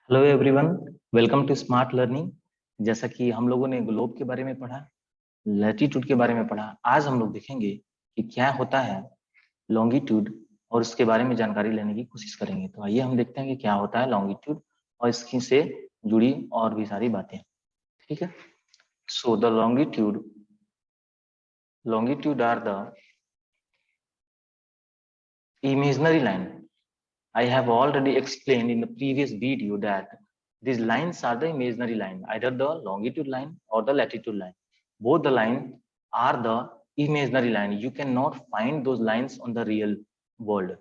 Hello everyone, welcome to smart learning. जैसा कि हम लोगों ने ग्लोब के बारे में पढ़ा, लैटिट्यूड के बारे में पढ़ा, आज हम लोग देखेंगे कि क्या होता है लॉन्गिट्यूड और उसके बारे में जानकारी लेने की कोशिश करेंगे। तो आइए हम देखते हैं कि क्या होता है लॉन्गिट्यूड और इसकी से जुड़ी और भी सारी बातें। ठीक है, so the longitude are the imaginary line. I have already explained in the previous video that these lines are the imaginary line, either the longitude line or the latitude line. Both the lines are the imaginary line. You cannot find those lines on the real world.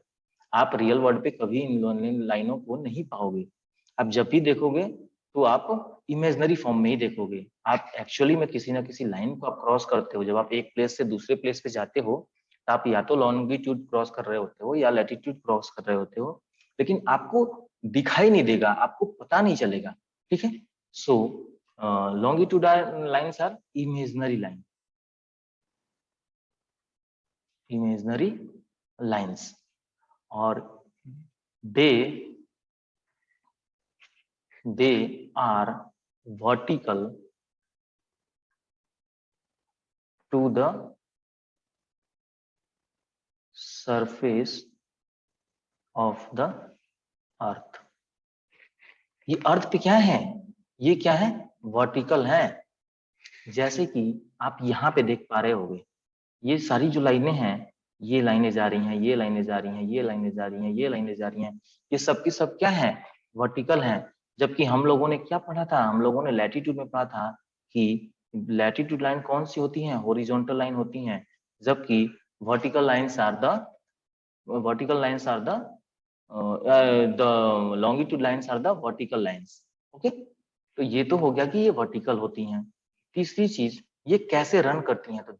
आप real world पे कभी इन लाइनों को नहीं पाओगे। आप जब भी देखोगे तो आप इमेजनरी फॉर्म में ही देखोगे। आप एक्चुअली में किसी ना किसी लाइन को आप क्रॉस करते हो। जब आप एक प्लेस से दूसरे प्लेस पे जाते हो तो आप या तो लॉन्गिट्यूड क्रॉस कर रहे होते हो या लैटिट्यूड क्रॉस कर रहे होते हो, लेकिन आपको दिखाई नहीं देगा, आपको पता नहीं चलेगा। ठीक है, so longitude lines are imaginary lines और they are vertical to the surface of the earth. ये अर्थ पे क्या है, ये क्या है, वर्टिकल है। जैसे कि आप यहाँ पे देख पा रहे होगे, ये सारी जो लाइनें हैं, ये लाइनें जा रही हैं, ये लाइनें जा रही हैं, ये लाइनें जा रही हैं, ये लाइनें जा रही हैं, ये सब की सब क्या है, वर्टिकल है। जबकि हम लोगों ने क्या पढ़ा था, हम लोगों ने लैटिट्यूड में पढ़ा था कि लैटिट्यूड लाइन कौन सी होती है, हॉरिजॉन्टल लाइन होती हैं, जबकि vertical lines are the vertical lines are the longitude lines are the vertical lines. Okay, तो ये तो हो गया कि ये वर्टिकल होती हैं। तीसरी चीज, ये कैसे रन करती हैं, तो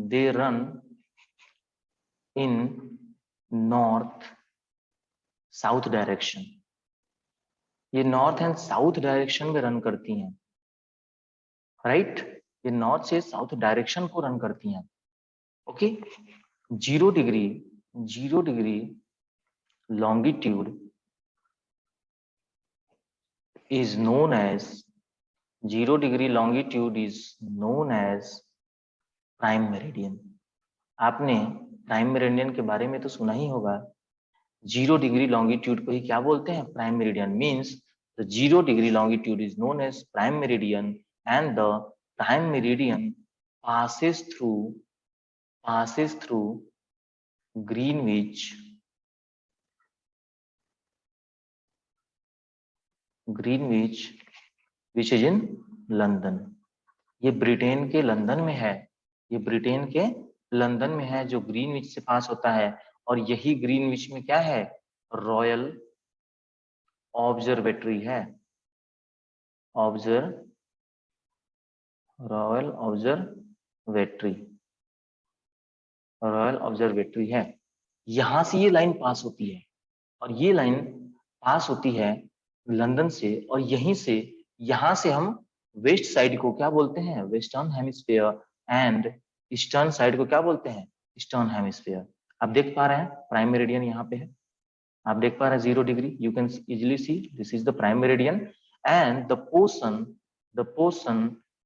they run in north south direction. ये नॉर्थ एंड साउथ डायरेक्शन में रन करती हैं, राइट। ये नॉर्थ से साउथ डायरेक्शन को रन करती हैं। Okay, 0 degree longitude is known as 0 degree longitude is known as prime meridian. आपने प्राइम मेरिडियन के बारे में तो सुना ही होगा। 0 डिग्री longitude को ही क्या बोलते हैं, prime meridian. Means the 0 degree longitude is known as prime meridian and the prime meridian passes through Greenwich which is in London. ये ब्रिटेन के लंदन में है, ये ब्रिटेन के लंदन में है, जो ग्रीनविच से पास होता है। और यही ग्रीनविच में क्या है, रॉयल ऑब्जर्वेटरी है, रॉयल ऑब्जर्वेटरी है। यहां से ये लाइन पास होती है और ये लाइन पास होती है लंदन से, और यहीं से यहां से हम वेस्ट साइड को क्या बोलते हैं, western hemisphere, and eastern side को क्या बोलते हैं, ईस्टर्न हेमिस्फीयर। आप देख पा रहे हैं प्राइम मेरिडियन यहाँ पे है, आप देख पा रहे हैं 0 degree, you can easily see this is the prime meridian and the portion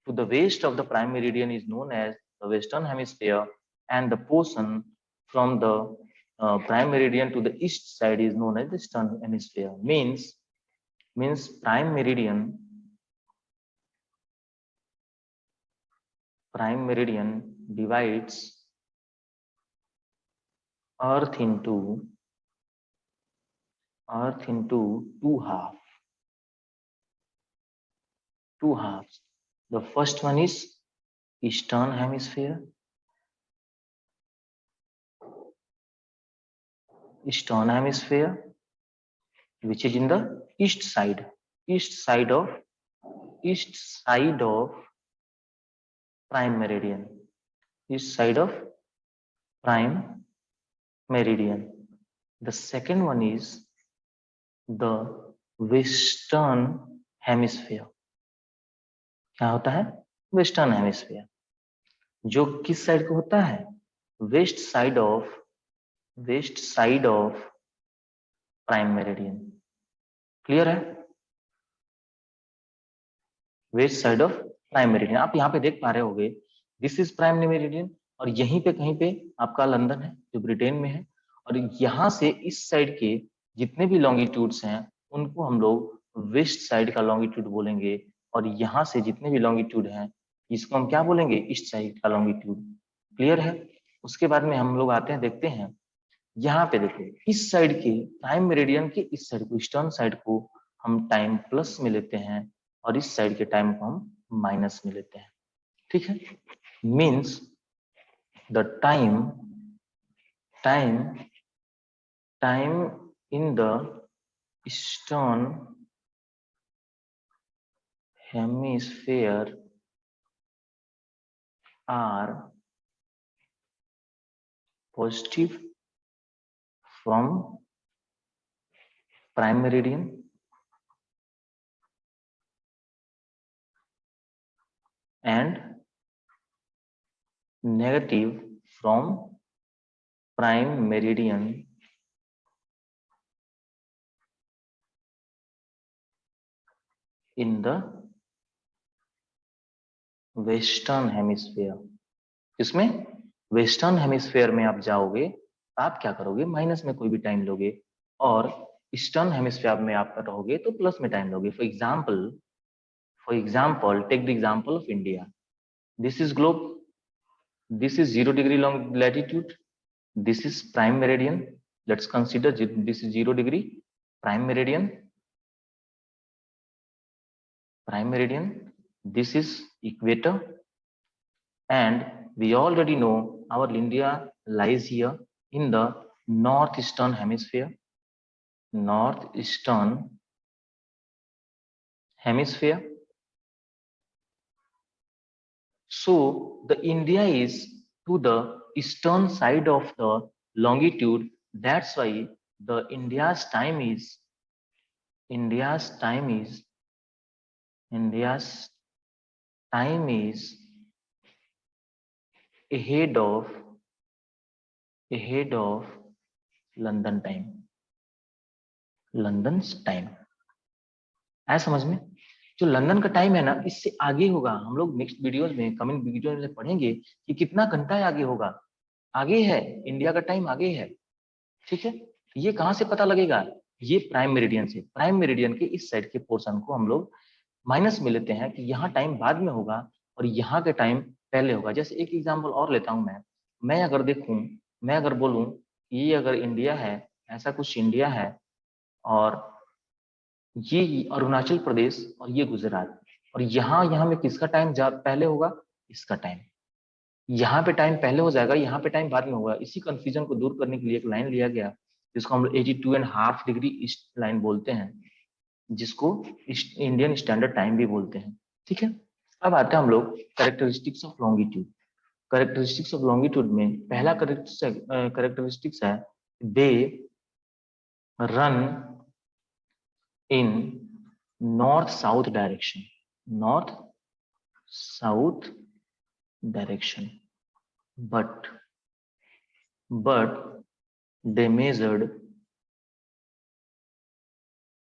to the west of the prime meridian is known as the western hemisphere and the portion from the prime meridian to the east side is known as the eastern hemisphere. Means prime meridian divides earth into two halves. The first one is eastern hemisphere, which is in the east side of prime meridian, east side of prime meridian. The second one is the western hemisphere. क्या होता है, western hemisphere, जो किस side को होता है, west side of prime meridian. Clear है? West side of prime meridian. आप यहाँ पे देख पा रहे होगे, दिस इज प्राइम मेरिडियन, और यहीं पे कहीं पे आपका लंदन है जो ब्रिटेन में है, और यहाँ से इस साइड के जितने भी लॉन्गिट्यूड्स हैं उनको हम लोग वेस्ट साइड का लॉन्गिट्यूड बोलेंगे, और यहाँ से जितने भी लॉन्गिट्यूड हैं इसको हम क्या बोलेंगे, ईस्ट साइड का लॉन्गिट्यूड। क्लियर है? उसके बाद में हम लोग आते हैं, देखते हैं यहाँ पे देखो, इस साइड के प्राइम मेरिडियन के इस साइड को, ईस्टर्न साइड को हम टाइम प्लस में लेते हैं, और इस साइड के टाइम को हम माइनस में लेते हैं। ठीक है? Means the time in the eastern hemisphere are positive from prime meridian and negative from prime meridian in the western hemisphere। इसमें वेस्टर्न हेमिस्फेयर में आप जाओगे, आप क्या करोगे, माइनस में कोई भी टाइम लोगे, और ईस्टर्न हेमिस्फेयर में आप रहोगे तो प्लस में टाइम लोगे। For example take the example of India. This is globe, this is 0 degree long latitude, this is prime meridian, let's consider this is 0 degree prime meridian, this is equator, and we already know our India lies here in the northeastern hemisphere, so the India is to the eastern side of the longitude, that's why the India's time is ahead of London time। है समझ में? जो London का time है ना, इससे आगे होगा। हम लोग नेक्स्ट वीडियोस में, कमिंग वीडियोस में पढ़ेंगे कि कितना घंटा आगे होगा। आगे है, इंडिया का टाइम आगे है। ठीक है? ये कहाँ से पता लगेगा? ये प्राइम मेरिडियन से। प्राइम मेरिडियन के इस साइड के पोर्शन को हम लोग माइनस में लेते हैं कि यहाँ टाइम बाद में होगा और यहाँ के टाइम पहले होगा। जैसे एक एग्जाम्पल और लेता हूँ मैं अगर देखूं, मैं अगर बोलूं ये अगर इंडिया है, ऐसा कुछ इंडिया है, और ये अरुणाचल प्रदेश और ये गुजरात, और यहाँ में किसका टाइम पहले होगा? इसका टाइम। यहाँ पे टाइम पहले हो जाएगा, यहाँ पे टाइम बाद में होगा। इसी कंफ्यूजन को दूर करने के लिए एक लाइन लिया गया जिसको हम 82.5 डिग्री ईस्ट लाइन बोलते हैं, जिसको इंडियन स्टैंडर्ड टाइम भी बोलते हैं। ठीक है? अब आते हैं हम लोग characteristics of longitude. Characteristics of longitude में पहला कैरेक्टरिस्टिक्स है, they run in north south direction,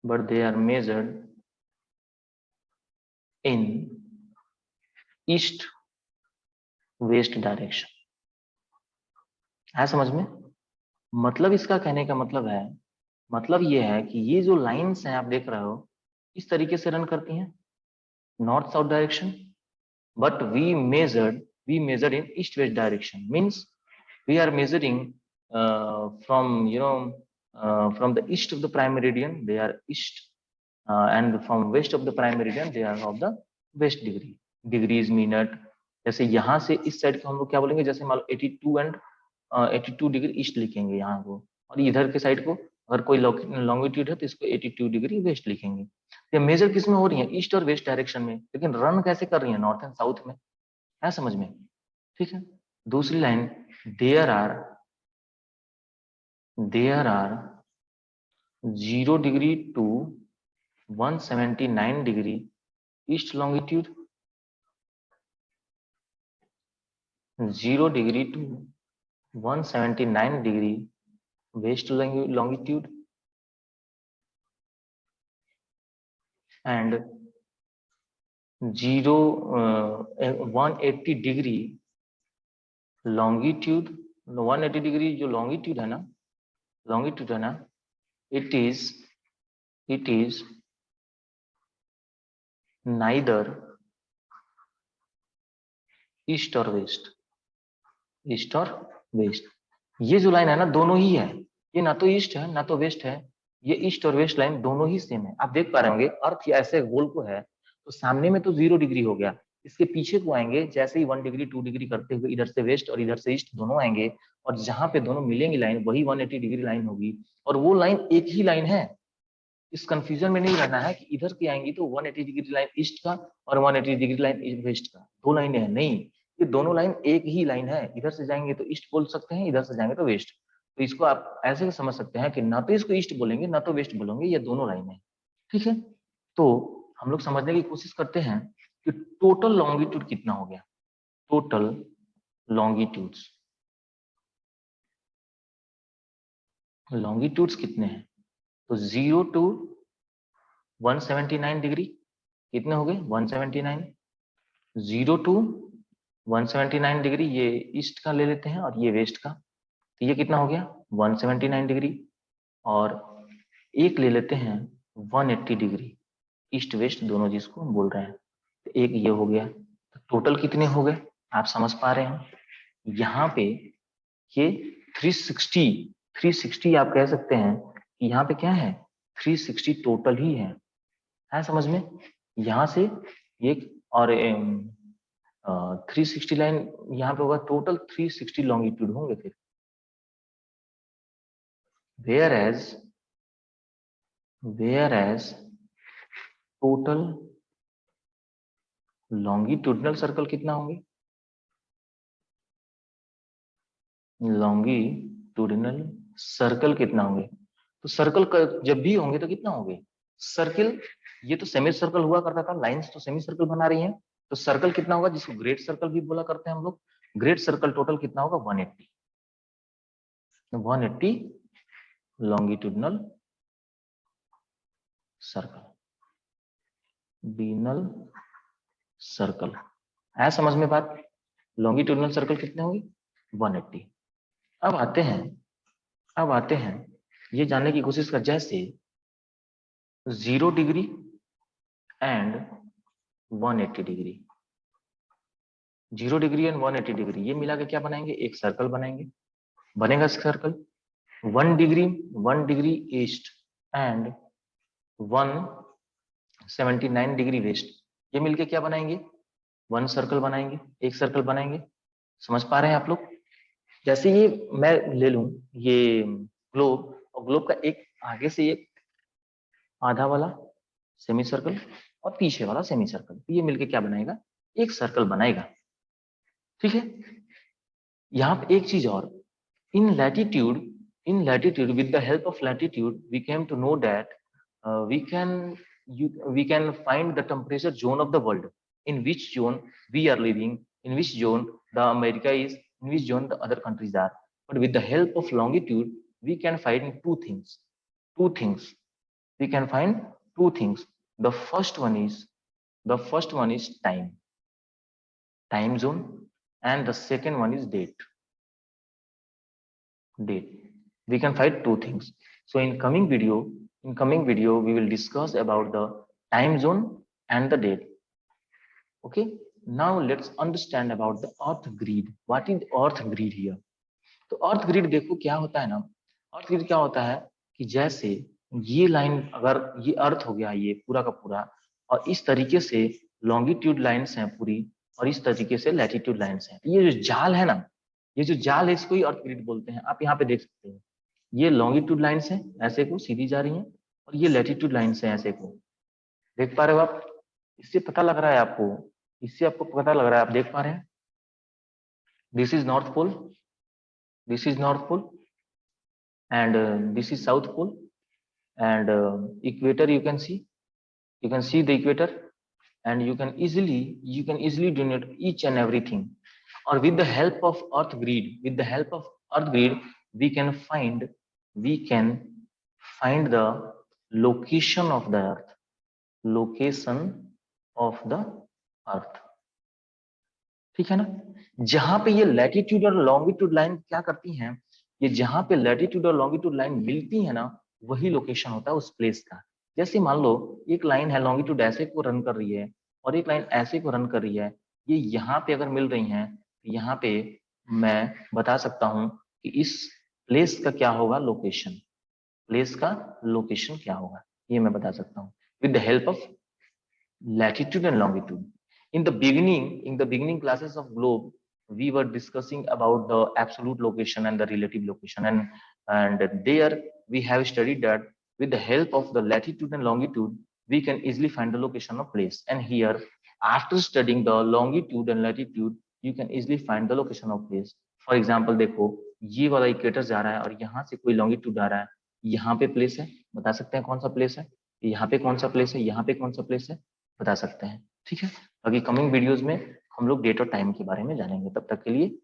but they are measured in east west direction. है समझ में? मतलब इसका कहने का मतलब है, मतलब ये है कि ये जो लाइंस हैं आप देख रहे हो, इस तरीके से रन करती हैं north south direction, but we measured in east west direction, means we are measuring from from the east of the prime meridian they are east, and from west of the prime meridian they are of the west degrees minute। जैसे यहाँ से इस side को हम लोग क्या बोलेंगे, जैसे मान लो 82 डिग्री ईस्ट लिखेंगे यहाँ को, और इधर के साइड को अगर कोई लॉन्गिट्यूड है तो इसको 82 डिग्री वेस्ट लिखेंगे। ये मेजर किस में हो रही है? ईस्ट और वेस्ट डायरेक्शन में, लेकिन रन कैसे कर रही है? नॉर्थ एंड साउथ में। है समझ में? ठीक है? दूसरी line, there are 0 degree to 179 degree east longitude, 0 degree to 179 degree west longitude, and 180 degree longitude, 180 degree जो लॉन्गिट्यूड है ना, इट इज नाइदर ईस्ट और वेस्ट, ईस्ट और वेस्ट। ये जो लाइन है ना, दोनों ही है, ये ना तो ईस्ट है ना तो वेस्ट है, ये ईस्ट और वेस्ट लाइन दोनों ही सेम है। आप देख पा रहे होंगे अर्थ ऐसे गोल को है, तो सामने में तो 0 डिग्री हो गया, इसके पीछे को आएंगे जैसे ही 1 डिग्री 2 डिग्री करते हुए इधर से वेस्ट और इधर से ईस्ट दोनों आएंगे, और जहां पे दोनों मिलेंगे लाइन वही 180 डिग्री लाइन होगी, और वो लाइन एक ही लाइन है। इस कंफ्यूजन में नहीं रहना है कि इधर की आएंगी तो 180 डिग्री लाइन ईस्ट का और 180 डिग्री लाइन वेस्ट का, दो लाइनें हैं, नहीं, ये दोनों लाइन एक ही लाइन है। इधर से जाएंगे तो ईस्ट बोल सकते हैं, इधर से जाएंगे तो वेस्ट। तो इसको आप ऐसे समझ सकते हैं कि ना तो इसको ईस्ट बोलेंगे ना तो वेस्ट बोलेंगे, ये दोनों लाइन है। ठीक है, तो हम लोग समझने की कोशिश करते हैं कि टोटल लॉन्गिट्यूड कितना हो गया। टोटल लॉन्गिट्यूड्स, लॉन्गिट्यूड्स कितने हैं, तो 0 to 179 डिग्री कितने हो गए, 179। 0 to 179 डिग्री ये ईस्ट का ले लेते हैं और ये वेस्ट का, तो ये कितना हो गया 179 डिग्री। और एक ले लेते हैं 180 डिग्री, ईस्ट वेस्ट दोनों जिसको हम बोल रहे हैं, तो एक ये हो गया। तो टोटल कितने हो गए आप समझ पा रहे हैं, यहाँ पे ये 360 आप कह सकते हैं कि यहाँ पे क्या है 360 टोटल ही है समझ में। यहाँ से एक और 360 लाइन यहाँ पे होगा, टोटल 360 लॉन्गिट्यूड होंगे फिर। whereas टोटल लॉन्गिट्यूडनल सर्कल कितना होंगे, लॉन्गिट्यूडनल सर्कल कितना होंगे, तो सर्कल जब भी होंगे तो कितना होंगे सर्कल, ये तो सेमी सर्कल हुआ करता था, लाइंस तो सेमी सर्कल बना रही हैं, तो सर्कल कितना होगा जिसको ग्रेट सर्कल भी बोला करते हैं हम लोग, ग्रेट सर्कल टोटल कितना होगा 180 लॉन्गिट्यूडनल सर्कल, बीनल सर्कल है समझ में बात। लॉन्गिट्यूडनल सर्कल कितने होंगे 180। अब आते हैं ये जानने की कोशिश कर, जैसे 0 degree and 180 degree, 0 degree and 180 degree ये मिला के क्या बनाएंगे, एक सर्कल बनाएंगे, बनेगा circle. 1 degree east and 179 degree waste, ये मिलके क्या बनाएंगे, वन सर्कल बनाएंगे, एक सर्कल बनाएंगे। समझ पा रहे हैं आप लोग। जैसे ये मैं ले लूं ये ग्लोब, और ग्लोब का एक आगे से एक आधा वाला सेमी सर्कल और पीछे वाला सेमी सर्कल, तो ये मिलके क्या बनाएगा, एक सर्कल बनाएगा। ठीक है, यहाँ पे एक चीज और, in latitude with the help of latitude we came to know that we can find the temperature zone of the world, in which zone we are living, in which zone the America is, in which zone the other countries are. But with the help of longitude we can find two things we can find two things. The first one is time zone, and the second one is date. We can find two things. So in coming video we will discuss about the time zone and the date. Okay, now let's understand about the earth grid. What is earth grid here? तो अर्थ grid देखो क्या होता है ना, अर्थ grid क्या होता है कि जैसे ये लाइन अगर ये अर्थ हो गया ये पूरा का पूरा, और इस तरीके से लॉन्गिट्यूड लाइंस हैं पूरी, और इस तरीके से लैटिट्यूड लाइंस हैं, ये जो जाल है ना, ये जो जाल है इसको ही अर्थ ग्रिड बोलते हैं। आप यहाँ पे देख सकते हैं ये लॉन्गिट्यूड लाइंस हैं ऐसे को सीधी जा रही हैं, और ये लैटिट्यूड लाइंस हैं ऐसे को, देख पा रहे हो आप, इससे पता लग रहा है आपको, इससे आपको पता लग रहा है, आप देख पा रहे हैं this is north pole, this is north pole, and this is south pole, and equator you can see the equator, and you can easily denote each and everything. Or with the help of earth grid we can find the location of the earth, location of the earth. ठीक है ना। जहां पे ये latitude और longitude line क्या करती हैं, ये जहां पे लैटिट्यूड और लॉन्गिट्यूड लाइन मिलती है ना, वही लोकेशन होता है उस प्लेस का। जैसे मान लो एक लाइन है लॉन्गिट्यूड ऐसे को रन कर रही है और एक लाइन ऐसे को रन कर रही है, ये यहाँ पे अगर मिल रही हैं, यहाँ पे मैं बता सकता हूँ कि इस प्लेस का क्या होगा लोकेशन, प्लेस का लोकेशन क्या होगा, ये मैं बता सकता हूँ with the help of latitude and longitude. In the beginning classes of globe, we were discussing about the absolute location and the relative location, and there we have studied that with the help of the latitude and longitude, we can easily find the location of place. And here, after studying the longitude and latitude, you can easily find the location of place. For example, देखो ये वाला equator जा रहा है और यहाँ से कोई लॉन्गिट्यूड आ रहा है, यहाँ पे प्लेस है, बता सकते हैं कौन सा प्लेस है, यहाँ पे कौन सा प्लेस है, यहाँ पे कौन सा प्लेस है, बता सकते हैं। ठीक है, बाकी कमिंग वीडियोस में हम लोग डेट और टाइम के बारे में जानेंगे। तब तक के लिए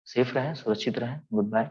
सेफ रहें, सुरक्षित रहें, गुड बाय।